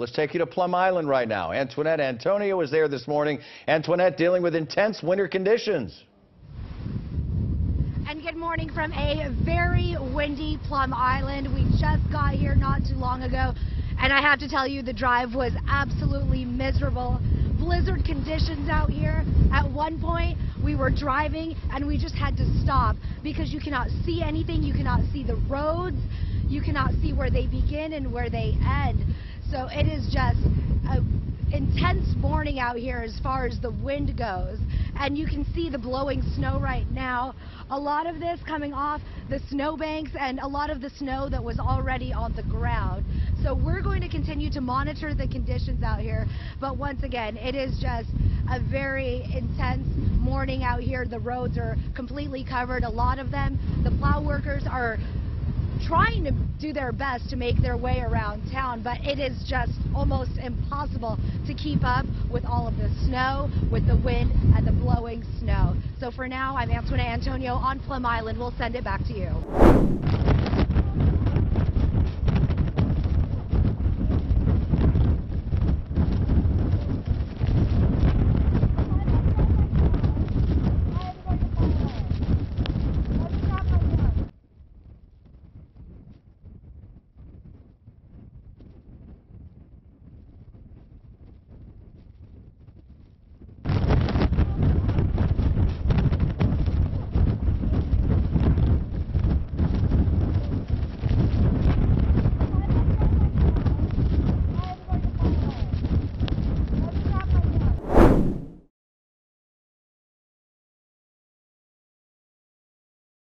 Let's take you to Plum Island right now. Antoinette Antonio is there this morning. Antoinette, dealing with intense winter conditions. And good morning from a very windy Plum Island. We just got here not too long ago, and I have to tell you, the drive was absolutely miserable. Blizzard conditions out here. At one point, we were driving and we just had to stop because you cannot see anything. You cannot see the roads. You cannot see where they begin and where they end. So it is just an intense morning out here as far as the wind goes. And you can see the blowing snow right now. A lot of this coming off the snowbanks and a lot of the snow that was already on the ground. So we're going to continue to monitor the conditions out here. But once again, it is just a very intense morning out here. The roads are completely covered, a lot of them. The plow workers are trying to do their best to make their way around town, but it is just almost impossible to keep up with all of the snow, with the wind and the blowing snow. So for now, I'm Antoinette Antonio on Plum Island. We'll send it back to you.